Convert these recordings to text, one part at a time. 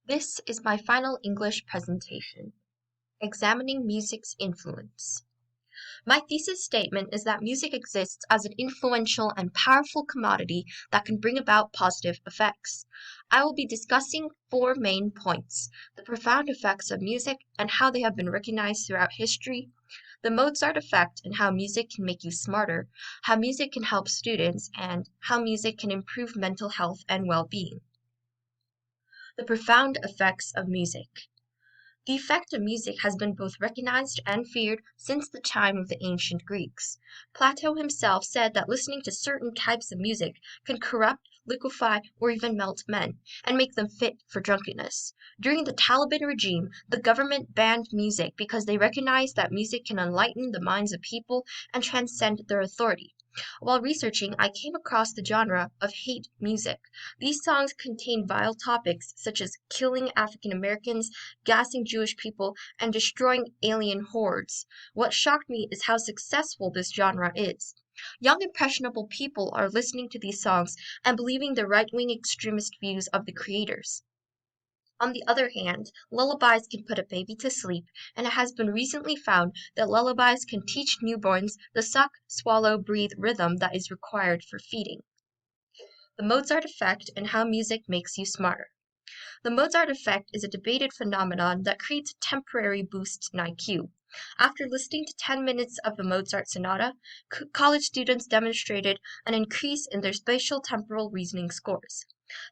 This is my final English presentation, Examining Music's Influence. My thesis statement is that music exists as an influential and powerful commodity that can bring about positive effects. I will be discussing four main points: the profound effects of music and how they have been recognized throughout history, the Mozart effect and how music can make you smarter, how music can help students, and how music can improve mental health and well-being. The profound effects of music. The effect of music has been both recognized and feared since the time of the ancient Greeks. Plato himself said that listening to certain types of music can corrupt, liquefy, or even melt men, and make them fit for drunkenness. During the Taliban regime, the government banned music because they recognized that music can enlighten the minds of people and transcend their authority. While researching, I came across the genre of hate music. These songs contain vile topics such as killing African Americans, gassing Jewish people, and destroying alien hordes. What shocked me is how successful this genre is. Young impressionable people are listening to these songs and believing the right-wing extremist views of the creators. On the other hand, lullabies can put a baby to sleep, and it has been recently found that lullabies can teach newborns the suck, swallow, breathe rhythm that is required for feeding. The Mozart effect and how music makes you smarter. The Mozart effect is a debated phenomenon that creates a temporary boost in IQ. After listening to 10 minutes of the Mozart sonata, college students demonstrated an increase in their spatial temporal reasoning scores.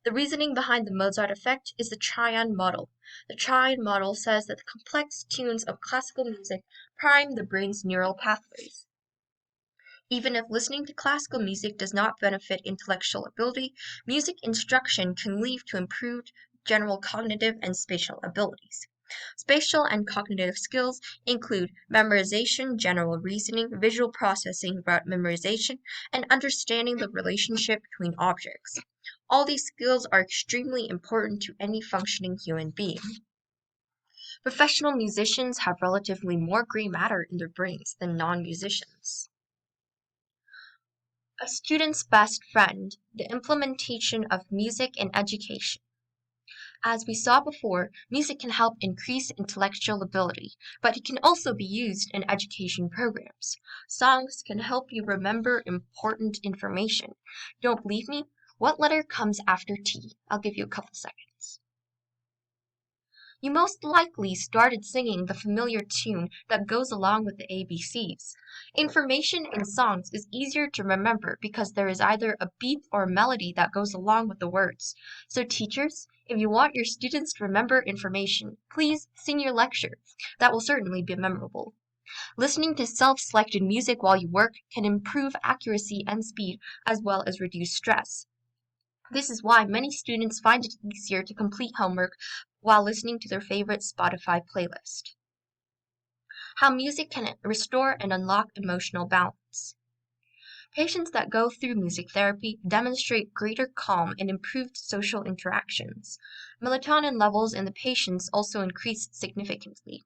The reasoning behind the Mozart effect is the Trion model. The Trion model says that the complex tunes of classical music prime the brain's neural pathways. Even if listening to classical music does not benefit intellectual ability, music instruction can lead to improved general cognitive and spatial abilities. Spatial and cognitive skills include memorization, general reasoning, visual processing, rote memorization, and understanding the relationship between objects. All these skills are extremely important to any functioning human being. Professional musicians have relatively more gray matter in their brains than non-musicians. A student's best friend, the implementation of music in education. As we saw before, music can help increase intellectual ability, but it can also be used in education programs. Songs can help you remember important information. Don't believe me? What letter comes after T? I'll give you a couple seconds. You most likely started singing the familiar tune that goes along with the ABCs. Information in songs is easier to remember because there is either a beat or a melody that goes along with the words. So teachers, if you want your students to remember information, please sing your lecture. That will certainly be memorable. Listening to self-selected music while you work can improve accuracy and speed as well as reduce stress. This is why many students find it easier to complete homework while listening to their favorite Spotify playlist. How music can restore and unlock emotional balance. Patients that go through music therapy demonstrate greater calm and improved social interactions. Melatonin levels in the patients also increase significantly.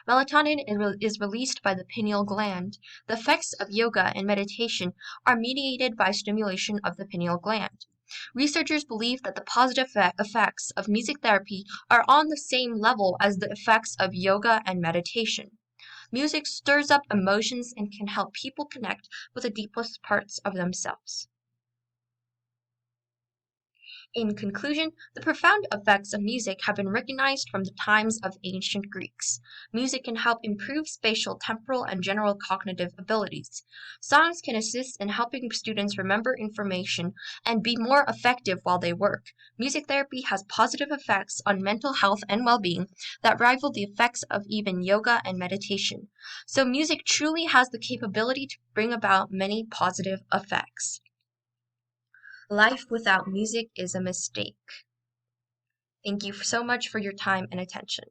Melatonin is released by the pineal gland. The effects of yoga and meditation are mediated by stimulation of the pineal gland. Researchers believe that the positive effects of music therapy are on the same level as the effects of yoga and meditation. Music stirs up emotions and can help people connect with the deepest parts of themselves. In conclusion, the profound effects of music have been recognized from the times of ancient Greeks. Music can help improve spatial, temporal, and general cognitive abilities. Songs can assist in helping students remember information and be more effective while they work. Music therapy has positive effects on mental health and well-being that rival the effects of even yoga and meditation. So music truly has the capability to bring about many positive effects. Life without music is a mistake. Thank you so much for your time and attention.